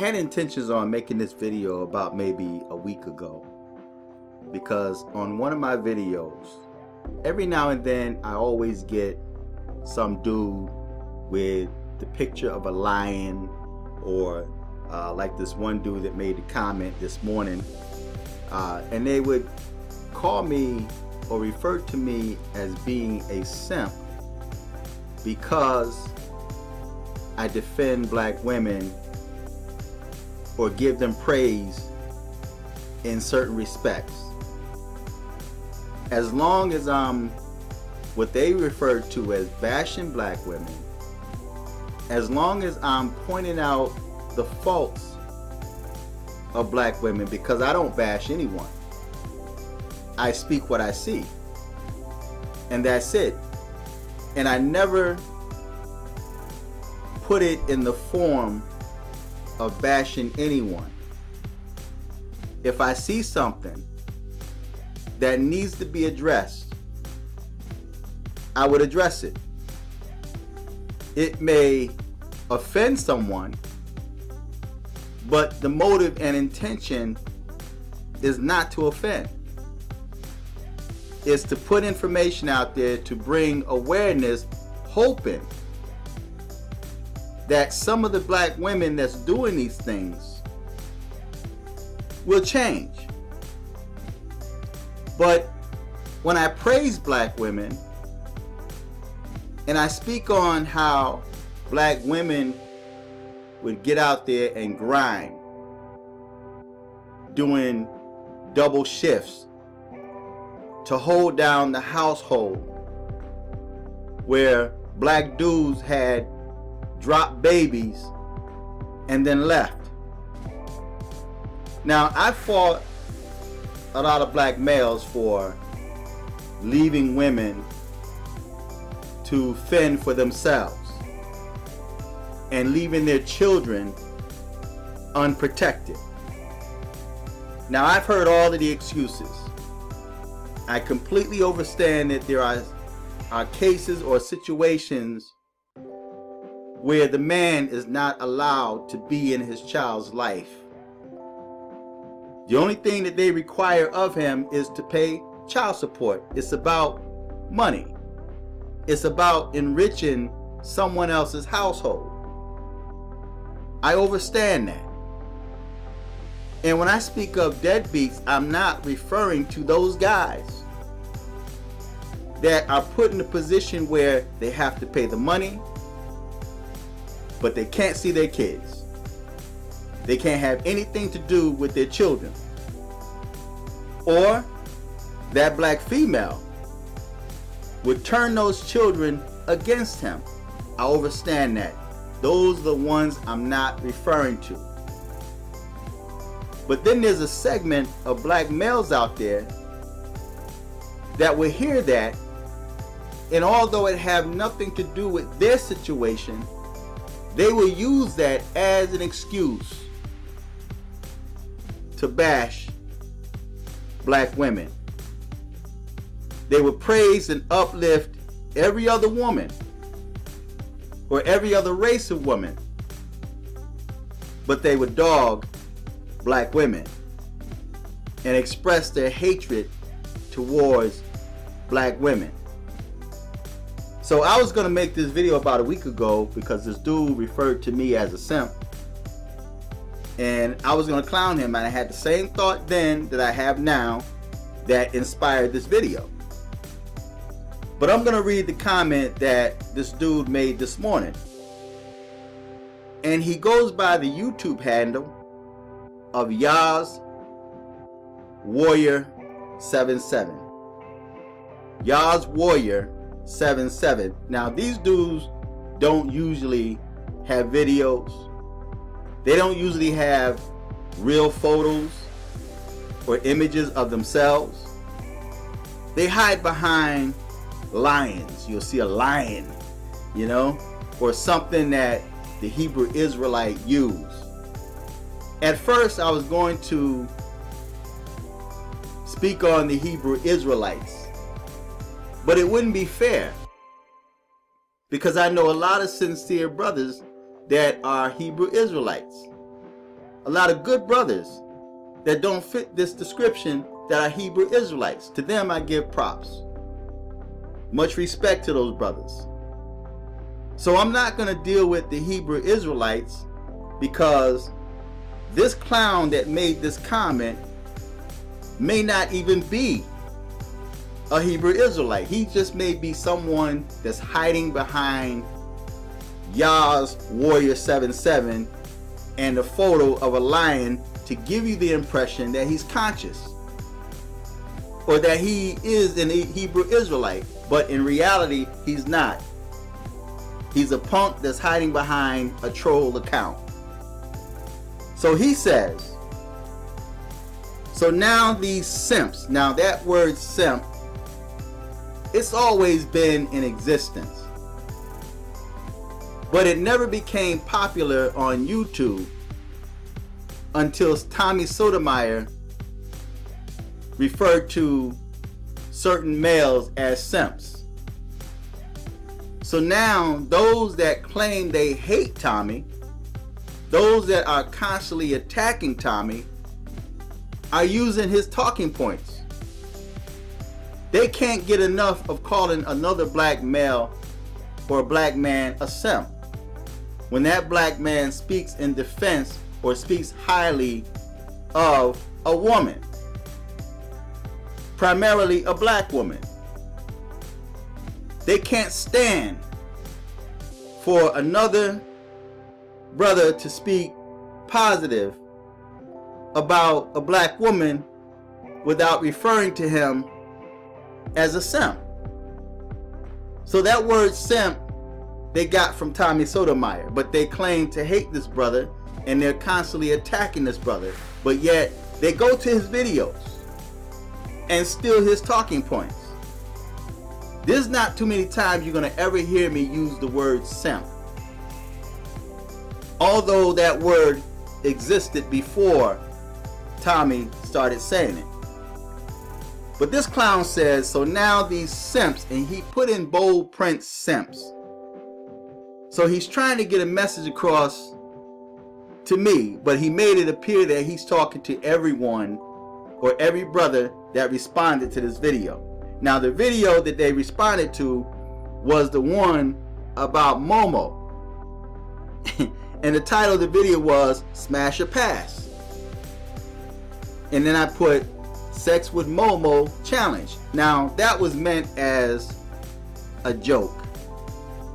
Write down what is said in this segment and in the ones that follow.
had intentions on making this video about maybe a week ago, because on one of my videos, every now and then I always get some dude with the picture of a lion, or like this one dude that made the comment this morning, and they would call me or refer to me as being a simp because I defend black women or give them praise in certain respects. As long as I'm what they refer to as bashing black women, as long as I'm pointing out the faults of black women, because I don't bash anyone, I speak what I see, and that's it. And I never put it in the form of bashing anyone. If I see something that needs to be addressed, I would address it. It may offend someone, but the motive and intention is not to offend. It's to put information out there to bring awareness, hoping that some of the black women that's doing these things will change. But when I praise black women and I speak on how black women would get out there and grind, doing double shifts to hold down the household, where black dudes had dropped babies and then left. Now, I fought a lot of black males for leaving women to fend for themselves and leaving their children unprotected. Now, I've heard all of the excuses. I completely understand that there are cases or situations where the man is not allowed to be in his child's life. The only thing that they require of him is to pay child support. It's about money. It's about enriching someone else's household. I understand that. And when I speak of deadbeats, I'm not referring to those guys that are put in a position where they have to pay the money, but they can't see their kids. They can't have anything to do with their children. Or that black female would turn those children against him. I understand that. Those are the ones I'm not referring to. But then there's a segment of black males out there that will hear that, and although it have nothing to do with their situation, they will use that as an excuse to bash black women. They would praise and uplift every other woman or every other race of woman, but they would dog black women and express their hatred towards black women. So I was going to make this video about a week ago because this dude referred to me as a simp, and I was going to clown him, and I had the same thought then that I have now that inspired this video. But I'm going to read the comment that this dude made this morning, and he goes by the YouTube handle of Yaz Warrior 77. Yaz Warrior 77. Now, these dudes don't usually have videos. They don't usually have real photos or images of themselves. They hide behind lions. You'll see a lion, you know, or something that the Hebrew Israelite used. At first, I was going to speak on the Hebrew Israelites, but it wouldn't be fair, because I know a lot of sincere brothers that are Hebrew Israelites. a lot of good brothers that don't fit this description that are Hebrew Israelites. To them I give props. Much respect to those brothers. So I'm not going to deal with the Hebrew Israelites, because this clown that made this comment may not even be a Hebrew Israelite. He just may be someone that's hiding behind Yah's Warrior 77 and a photo of a lion to give you the impression that he's conscious or that he is an Hebrew Israelite, but in reality he's not. He's a punk that's hiding behind a troll account. So he says, so now these simps, now that word simp, it's always been in existence, but it never became popular on YouTube until Tommy Sotomayor referred to certain males as simps. So now those that claim they hate Tommy, those that are constantly attacking Tommy, are using his talking points. They can't get enough of calling another black male or a black man a simp when that black man speaks in defense or speaks highly of a woman, primarily a black woman. They can't stand for another brother to speak positive about a black woman without referring to him as a simp. So that word simp they got from Tommy Sotomayor, but they claim to hate this brother and they're constantly attacking this brother, but yet they go to his videos and steal his talking points. There's not too many times you're going to ever hear me use the word simp, although that word existed before Tommy started saying it. But this clown says, so now these simps, and he put in bold print simps. So he's trying to get a message across to me, but he made it appear that he's talking to everyone or every brother that responded to this video. Now the video that they responded to was the one about Momo. And the title of the video was Smash or Pass. And then I put Sex with Momo Challenge. Now that was meant as a joke,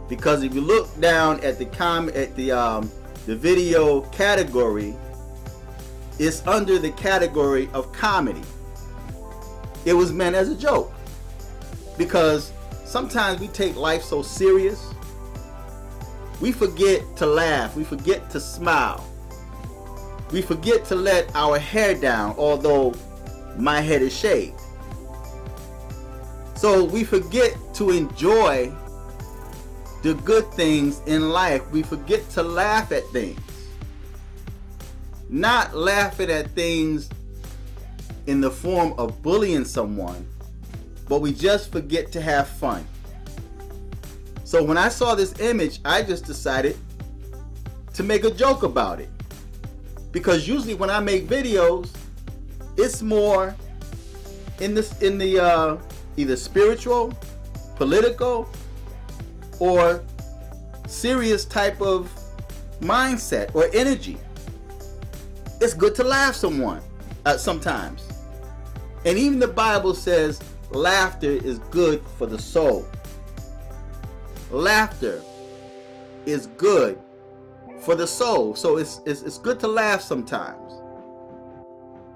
because if you look down at the video category, it's under the category of comedy. It was meant as a joke, because sometimes we take life so serious, we forget to laugh, we forget to smile, we forget to let our hair down, although my head is shaved. So we forget to enjoy the good things in life. We forget to laugh at things. Not laughing at things in the form of bullying someone, but we just forget to have fun. So when I saw this image, I just decided to make a joke about it. Because usually when I make videos, it's more in the either spiritual, political, or serious type of mindset or energy. It's good to laugh sometimes. And even the Bible says laughter is good for the soul. Laughter is good for the soul. So it's good to laugh sometimes.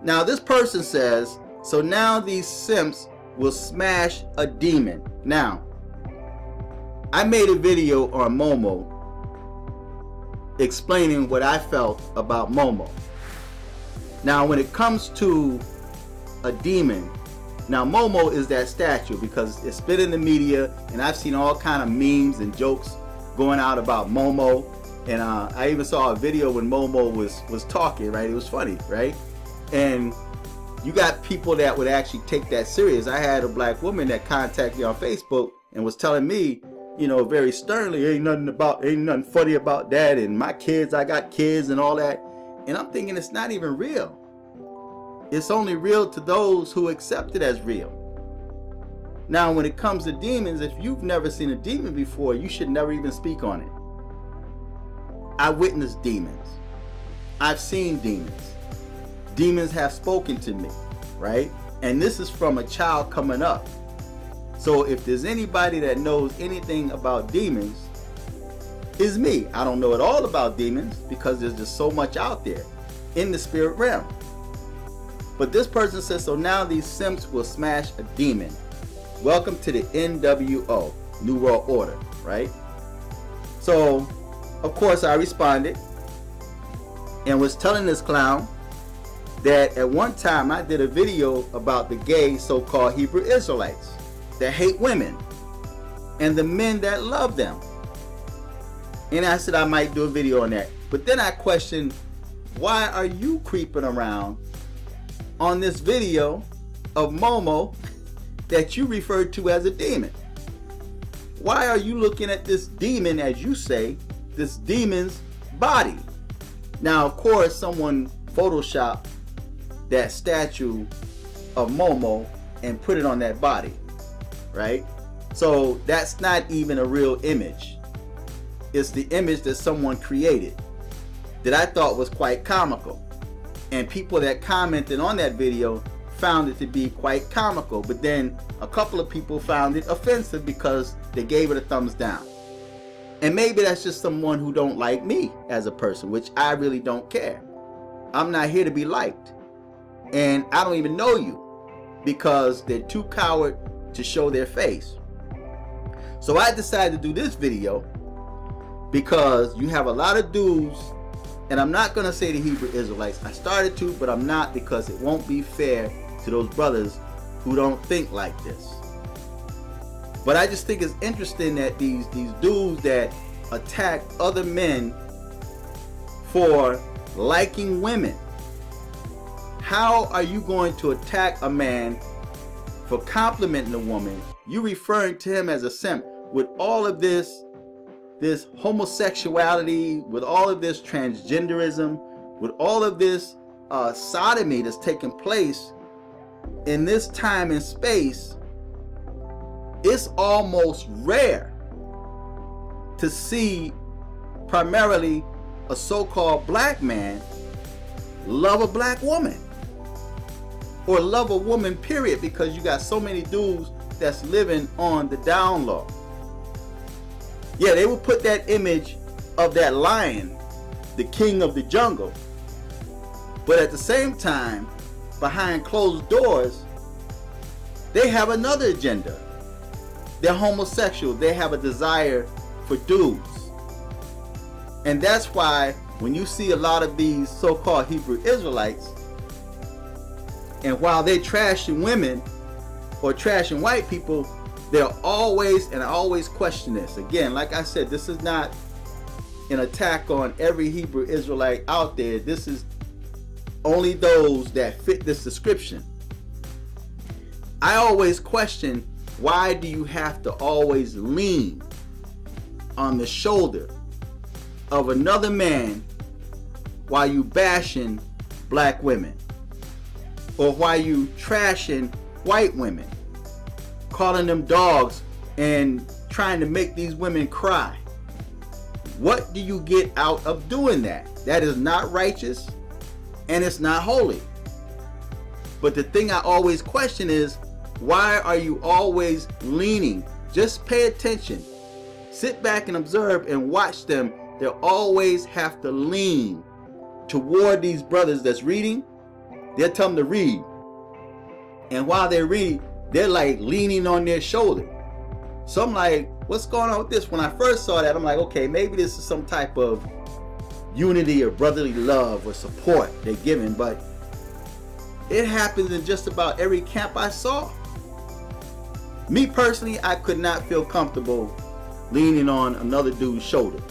Now this person says, so now these simps will smash a demon. Now, I made a video on Momo explaining what I felt about Momo. Now when it comes to a demon, now Momo is that statue because it's been in the media, and I've seen all kind of memes and jokes going out about Momo. And I even saw a video when Momo was talking, right? It was funny, right? And you got people that would actually take that serious. I had a black woman that contacted me on Facebook and was telling me, you know, very sternly, ain't nothing funny about that, and my kids, I got kids and all that. And I'm thinking it's not even real. It's only real to those who accept it as real. Now, when it comes to demons, if you've never seen a demon before, you should never even speak on it. I witnessed demons. I've seen demons. Demons have spoken to me, right? And this is from a child coming up. So if there's anybody that knows anything about demons, it's me. I don't know at all about demons because there's just so much out there in the spirit realm. But this person says, so now these simps will smash a demon. Welcome to the NWO, New World Order, right? So, of course, I responded and was telling this clown that at one time I did a video about the gay so-called Hebrew Israelites that hate women and the men that love them. And I said I might do a video on that. But then I questioned, why are you creeping around on this video of Momo that you referred to as a demon? Why are you looking at this demon, as you say, this demon's body? Now, of course, someone photoshopped that statue of Momo and put it on that body, right? So that's not even a real image. It's the image that someone created that I thought was quite comical. And people that commented on that video found it to be quite comical. But then a couple of people found it offensive because they gave it a thumbs down. And maybe that's just someone who don't like me as a person, which I really don't care. I'm not here to be liked. And I don't even know you because they're too coward to show their face. So I decided to do this video because you have a lot of dudes, and I'm not going to say the Hebrew Israelites. I started to, but I'm not, because it won't be fair to those brothers who don't think like this. But I just think it's interesting that these dudes that attack other men for liking women, how are you going to attack a man for complimenting a woman? You referring to him as a simp with all of this homosexuality, with all of this transgenderism, with all of this sodomy that's taking place in this time and space. It's almost rare to see primarily a so-called black man love a black woman, or love a woman, period, because you got so many dudes that's living on the down low. Yeah, they will put that image of that lion, the king of the jungle, but at the same time, behind closed doors, they have another agenda. They're homosexual. They have a desire for dudes. And that's why when you see a lot of these so-called Hebrew Israelites, and while they're trashing women or trashing white people, they're always, and I always question this. Again, like I said, this is not an attack on every Hebrew Israelite out there. This is only those that fit this description. I always question, why do you have to always lean on the shoulder of another man while you bashing black women, or while you trashing white women, calling them dogs and trying to make these women cry? What do you get out of doing that? That is not righteous and it's not holy. But the thing I always question is, why are you always leaning? Just pay attention. Sit back and observe and watch them. They always have to lean toward these brothers that's reading. They'll tell them to read. And while they're reading, they're like leaning on their shoulder. So I'm like, what's going on with this? When I first saw that, I'm like, okay, maybe this is some type of unity or brotherly love or support they're giving. But it happens in just about every camp I saw. Me personally, I could not feel comfortable leaning on another dude's shoulder.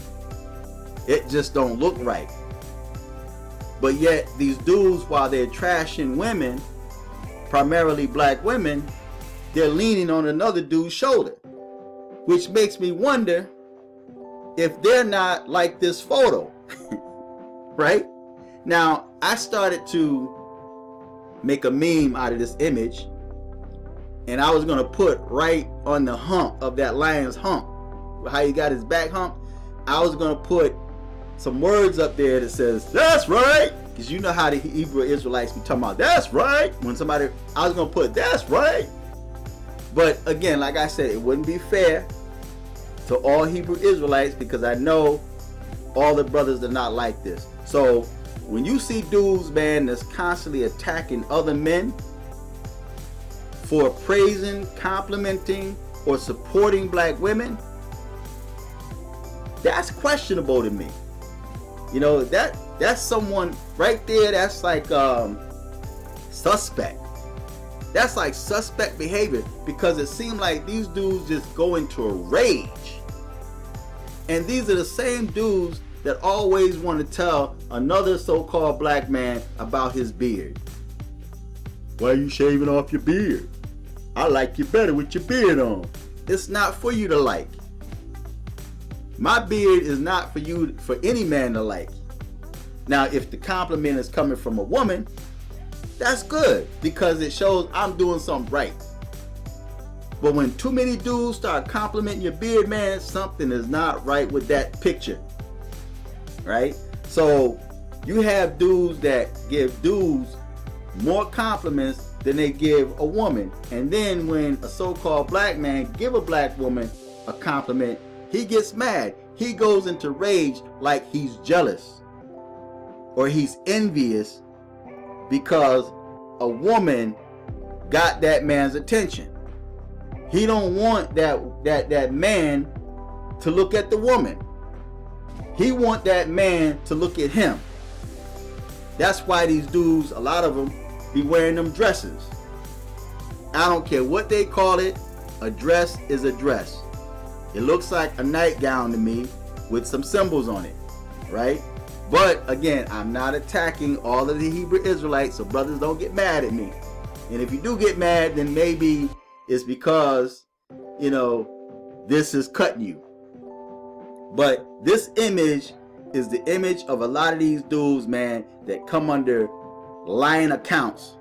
It just don't look right. But yet these dudes, while they're trashing women, primarily black women, they're leaning on another dude's shoulder, which makes me wonder if they're not like this photo. Right? Now, I started to make a meme out of this image, and I was going to put right on the hump of that lion's hump, how he got his back hump, I was going to put some words up there that says, "That's right." Because you know how the Hebrew Israelites be talking about, "That's right." When somebody, I was going to put, "That's right." But again, like I said, it wouldn't be fair to all Hebrew Israelites, because I know all the brothers are not like this. So when you see dudes, man, that's constantly attacking other men for praising, complimenting, or supporting black women, that's questionable to me. You know, that's someone right there, that's like suspect. That's like suspect behavior, because it seemed like these dudes just go into a rage. And these are the same dudes that always want to tell another so-called black man about his beard. "Why are you shaving off your beard? I like you better with your beard on." It's not for you to like. My beard is not for any man to like. Now, if the compliment is coming from a woman, that's good, because it shows I'm doing something right. But when too many dudes start complimenting your beard, man, something is not right with that picture. Right? So you have dudes that give dudes more compliments than they give a woman. And then when a so-called black man give a black woman a compliment, he gets mad. He goes into rage, like he's jealous or he's envious because a woman got that man's attention. He don't want that man to look at the woman. He want that man to look at him. That's why these dudes, a lot of them, be wearing them dresses. I don't care what they call it. A dress is a dress. It looks like a nightgown to me with some symbols on it, right? But again, I'm not attacking all of the Hebrew Israelites, so brothers, don't get mad at me. And if you do get mad, then maybe it's because, you know, this is cutting you. But this image is the image of a lot of these dudes, man, that come under lying accounts.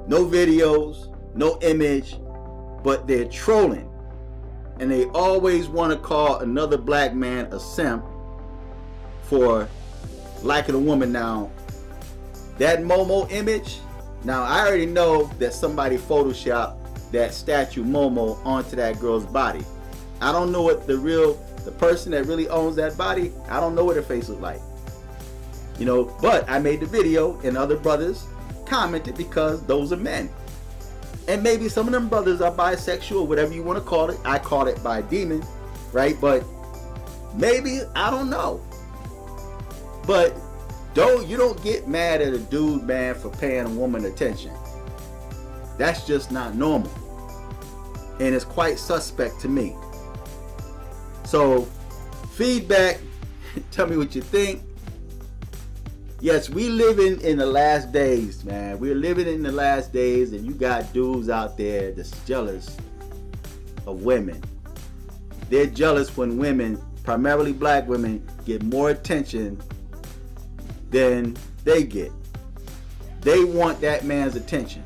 No videos, no image, but they're trolling. And they always want to call another black man a simp for liking a woman. Now, that Momo image, now I already know that somebody photoshopped that statue Momo onto that girl's body. I don't know what the person that really owns that body, I don't know what her face looks like. You know, but I made the video and other brothers commented because those are men. And maybe some of them brothers are bisexual, whatever you want to call it. I call it bi demon, right? But maybe, I don't know. But you don't get mad at a dude, man, for paying a woman attention. That's just not normal. And it's quite suspect to me. So, feedback, tell me what you think. Yes, we living in the last days, man. We're living in the last days, and you got dudes out there that's jealous of women. They're jealous when women, primarily black women, get more attention than they get. They want that man's attention.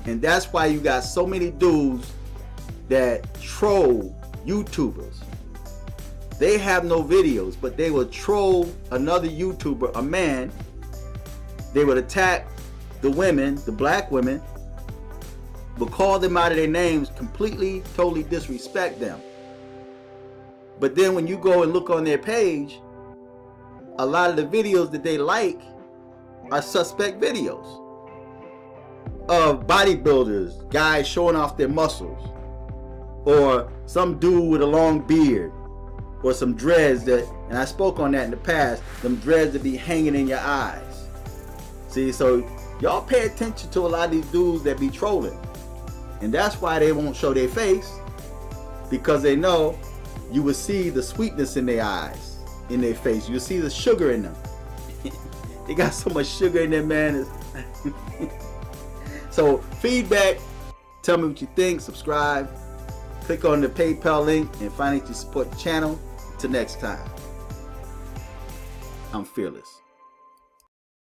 And that's why you got so many dudes that troll YouTubers. They have no videos, but they will troll another YouTuber, a man. They would attack the women, the black women, but call them out of their names, completely, totally disrespect them. But then when you go and look on their page, a lot of the videos that they like are suspect videos of bodybuilders, guys showing off their muscles, or some dude with a long beard, or some dreads that, and I spoke on that in the past, them dreads that be hanging in your eyes. See, so y'all pay attention to a lot of these dudes that be trolling. And that's why they won't show their face, because they know you will see the sweetness in their eyes, in their face. You'll see the sugar in them. They got so much sugar in them, man. So feedback, tell me what you think, subscribe, click on the PayPal link, and financially support the channel. Till next time, I'm fearless.